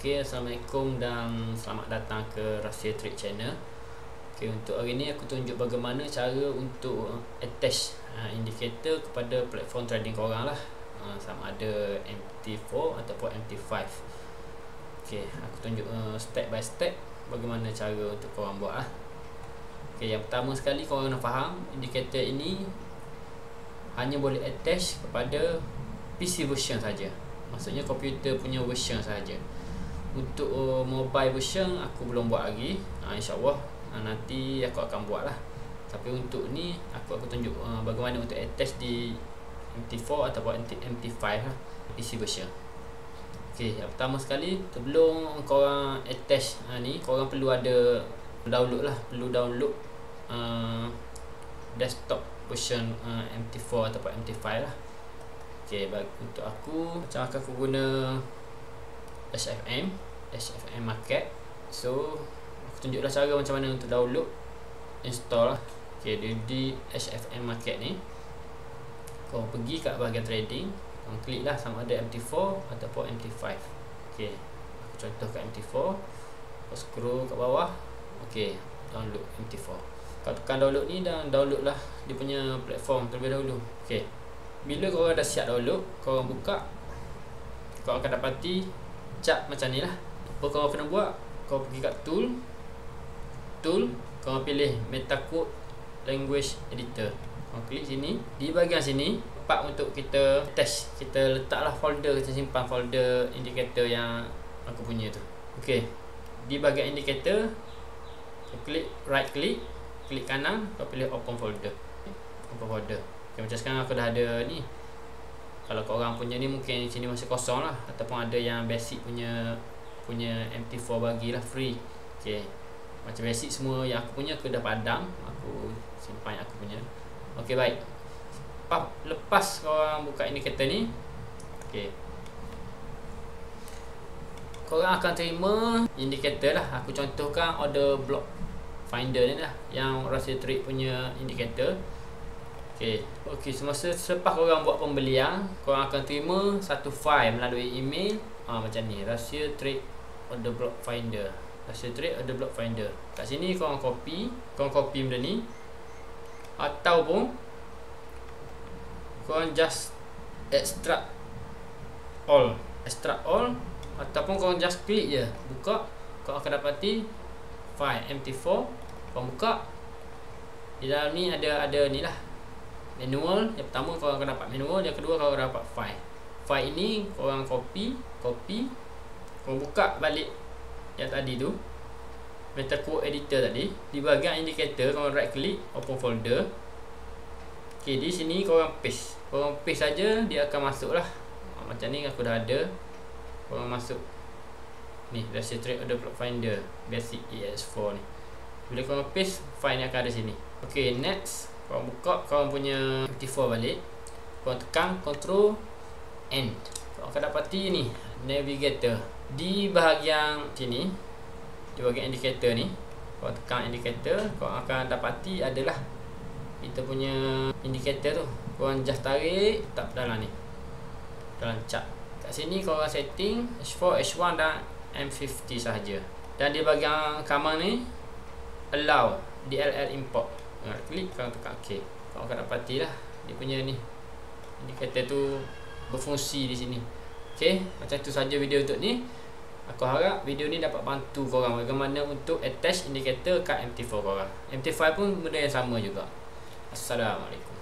Okay, Assalamualaikum dan selamat datang ke Rahsia Trade Channel. Okay, untuk hari ni aku tunjuk bagaimana cara untuk attach indikator kepada platform trading korang lah, sama ada MT4 ataupun MT5. Okay, aku tunjuk step by step bagaimana cara untuk korang buat lah. Okay, yang pertama sekali korang kena faham indikator ini hanya boleh attach kepada PC version saja. Maksudnya komputer punya version saja. Untuk mobile version aku belum buat lagi. InsyaAllah nanti aku akan buat lah. Tapi untuk ni aku tunjuk bagaimana untuk attach di MT4 ataupun MT5 lah, PC version. Okay, yang pertama sekali sebelum korang attach ni, korang perlu ada download lah. Perlu download desktop version MT4 ataupun MT5 lah. Okay, untuk aku macam aku guna HFM Market. So aku tunjuklah cara macam mana untuk download, install lah. Okay, di HFM Market ni kau pergi kat bahagian trading, kau klik lah sama ada MT4 ataupun MT5. Okay, aku contoh kat MT4, kau scroll kat bawah. Okay, download MT4. Kau tekan download ni dan download lah dia punya platform terlebih dahulu. Okay, bila korang dah siap download, korang buka, kau akan dapati chart macam ni lah. Apa kau kena buat? Kau pergi kat tool, kau pilih MetaQuote Language Editor. Kau klik sini. Di bahagian sini tempat untuk kita attach, kita letaklah folder, kita simpan folder indikator yang aku punya tu. Okay, di bahagian indikator kau klik right click, klik kanan, kau pilih open folder. Okay, macam sekarang aku dah ada ni. Kalau korang punya ni mungkin sini masih kosong lah, ataupun ada yang basic punya MT4 bagilah free. Okay, macam basic semua yang aku punya aku dah padam, aku simpan yang aku punya. Okay, baik. Lepas korang buka indikator ni, okay, korang akan terima indikator lah. Aku contohkan order block finder ni lah, yang Rahsia Trade punya indikator. Okay, semasa selepas korang buat pembelian, korang akan terima satu file melalui email macam ni, Rahsia Trade Order Block Finder. Rahsia Trade Order Block Finder. Kat sini korang copy benda ni, ataupun korang just extract all, ataupun korang just klik je, buka, korang akan dapati file MT4. Korang buka, di dalam ni ada ni lah, manual. Yang pertama korang akan dapat manual, yang kedua korang akan dapat file ini. Korang copy, korang buka balik yang tadi tu, MetaQuote Editor tadi. Di bahagian indikator korang right click, open folder. Okay, di sini korang paste saja, dia akan masuk lah. Macam ni aku dah ada. Korang masuk ni, Rahsia Trade Order Block Finder Basic ES4 ni. Bila korang paste, file ni akan ada sini. Okay, next korang buka korang punya MT4 balik, korang tekan Ctrl N, korang akan dapati ni navigator. Di bahagian sini, di bahagian indikator ni, korang tekan indikator, korang akan dapati adalah kita punya indikator tu. Korang just tarik tak dalam ni, dalam chart. Kat sini korang setting H4, H1 dan M50 sahaja. Dan di bahagian command ni, allow DLL import. Klik, korang tekan OK. Korang akan dapati lah dia punya ni indikator tu berfungsi di sini. Okay, macam tu saja video untuk ni. Aku harap video ni dapat bantu korang bagaimana untuk attach indikator kat MT4 korang. MT5 pun benda yang sama juga. Assalamualaikum.